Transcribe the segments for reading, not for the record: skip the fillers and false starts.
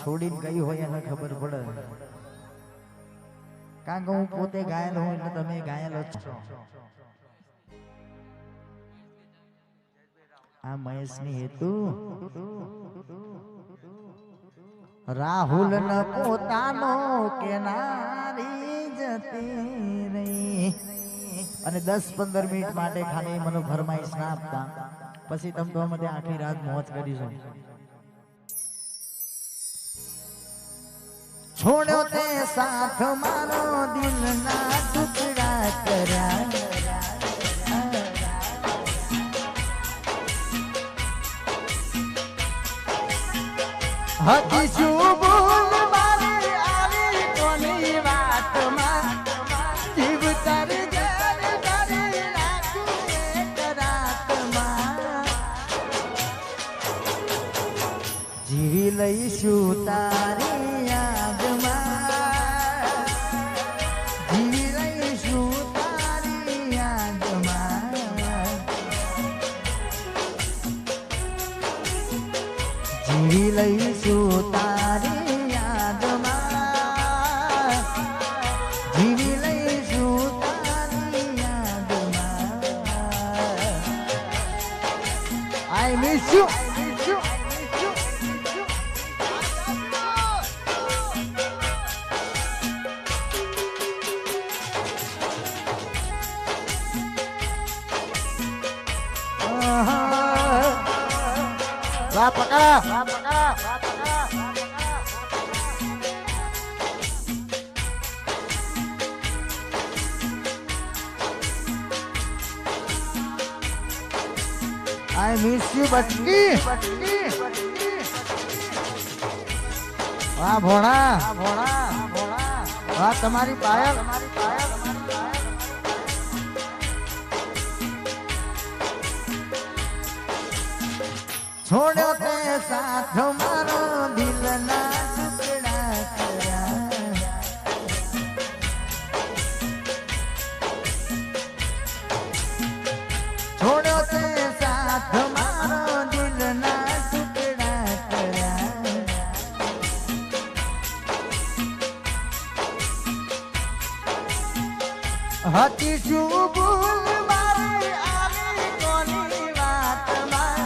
છોડીને ગઈ હોય એને ખબર પડે, કારણ કે હું પોતે ઘાયલ હું એટલે તમે ઘાયલ જ છો. આ મહેશની હેતુ રાહુલ ન પોતાનો કેનારી જતી રહી. અને 10-15 મિનિટ માટે ખાલી મને ફરમાઈશ ના આપતા, પછી તમે તો મને આખી રાત મોજ કરીશું. છોડ્યો તે સાથ મારો દિલના ટુકડા કર્યા, હતી શું ભૂલ મારી આવી કોની વાતમાં, જીવ તારી જાન તારી નાખું એક રાતમાં, જીવી લઈશું તારી યાદમાં, જીવી લઈશું તારી યાદમાં, જીવી લઈશું તારી યાદમાં, જીવી લઈશું તારી યાદમાં. I miss you. Lah pekara. I miss you Batki. વાહ ભોણા, વાહ તમારી પાયલ. છોડ્યો તે સાથ મારો દિલના ટુકડા કર્યા, છોડ્યો તે સાથ મારો દિલના ટુકડા કર્યા, હતી શું ભૂલ મારી આવી કોની વાતમાં,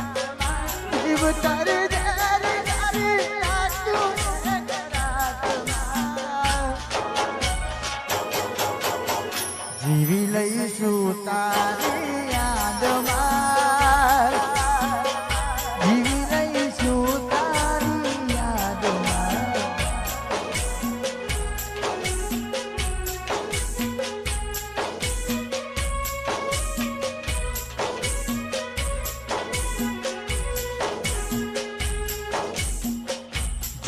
જીવ તારી જારી જારી નાખું એક રાતમાં, જીવી લઈશું તારી યાદમાં, જીવી લઈશું તારી યાદમાં.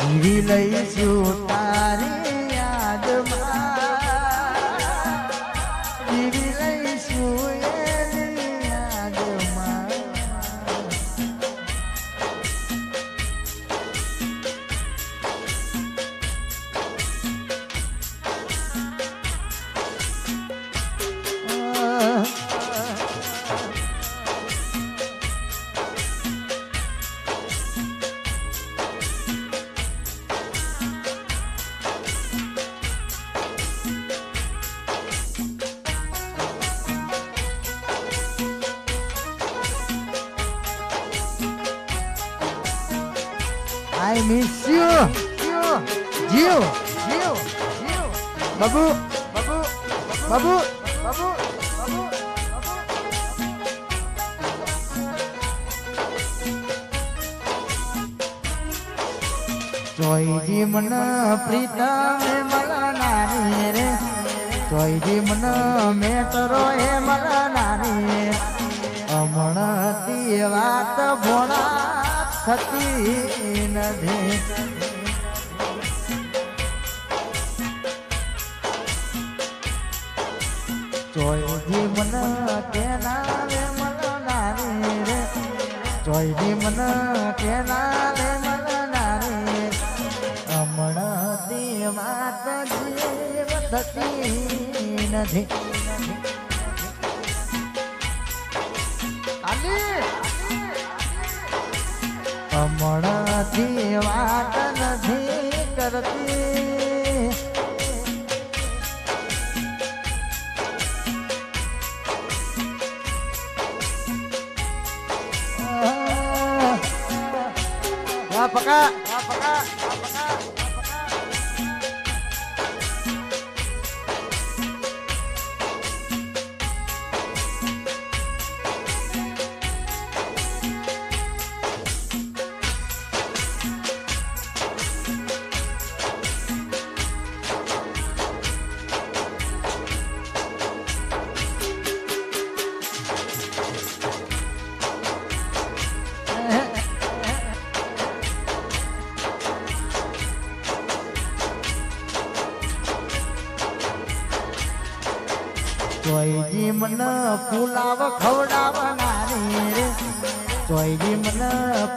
જીવી લઈશું તારી યાદમાં, જીવી લઈશું એની યાદમાં. I miss you. Jiu. Babu. જોઈજી મન પ્રીતમ મળનારી રે, જોઈજી મન મેટરો એ મળનારી, હમણાંથી વાત ભોળા થતી નથી. જોઈજી મન કેના રે મળનારી રે, જોઈજી મન કેના રે મળનારી, હમણાંથી વાત જીવ થતી નથી. હમણાંથી વાત નથી ચોયજી મન ફૂલાવ ખવડાવનારી રે ચોયજી મન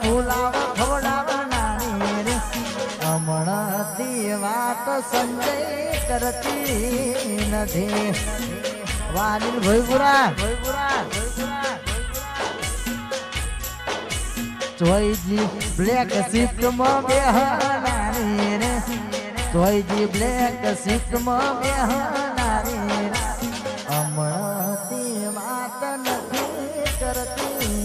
ફૂલાવ ખવડાવનારી રે હમણાંથી વાત સંજય કરતી નથી વાલીલ ભોયપુરા ચોયજી બ્લેક શિફ્ટમાં બેહનારી રે ચોયજી બ્લેક શિફ્ટમાં બેહનારી રે હમણાંથી વાત નથી કરતી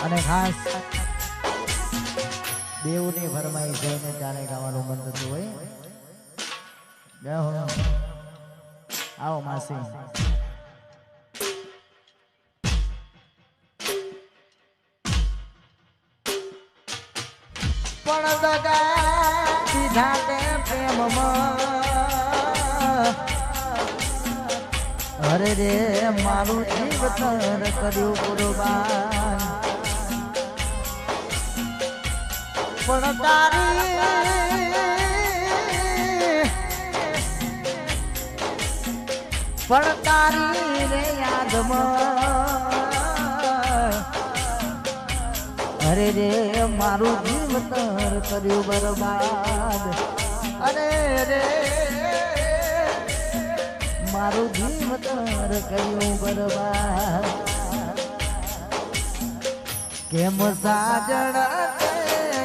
અને ખાસ દેવની ફરમાઈ જોઈને ત્યારે ગાવાનું મન થતું હોય આવો માસી પણ દગા દીધા તે પ્રેમમાં અરે રે મારું જીવતર કર્યું કુરબાન પણ તારી રે યાદમાં અરે રે મારું જીવતર કર્યું બરબાદ અરે રે મારું જીવતર કર્યું બરબાદ કેમ સાજણ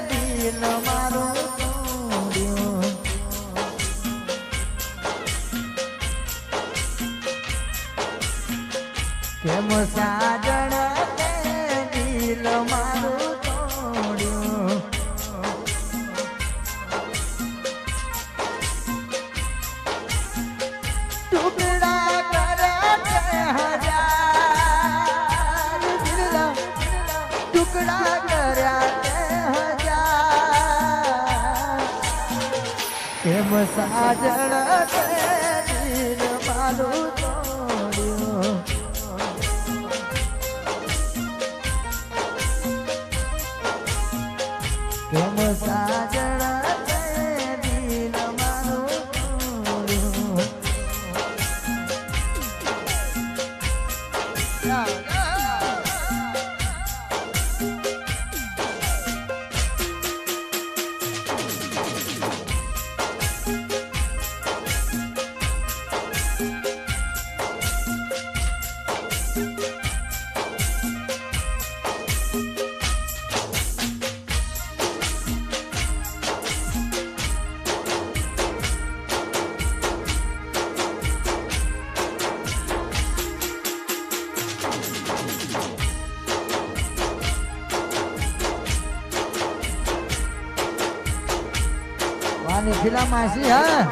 દિલ મારું તોડ્યું કેમ સાજણ દિલ મારું કેમ સાજણ દિલ મારું તોડ્યું કેમ સાજણ દિલ મારું તોડ્યું ફિલ્મ માસી હા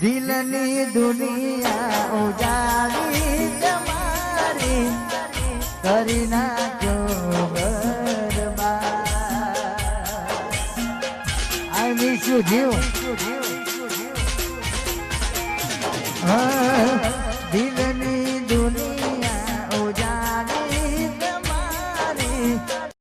દિલની દુનિયા ઉજાડી તમારી કરી નાખ્યો બરબાદ આઈ મિસ યુ જીવ હા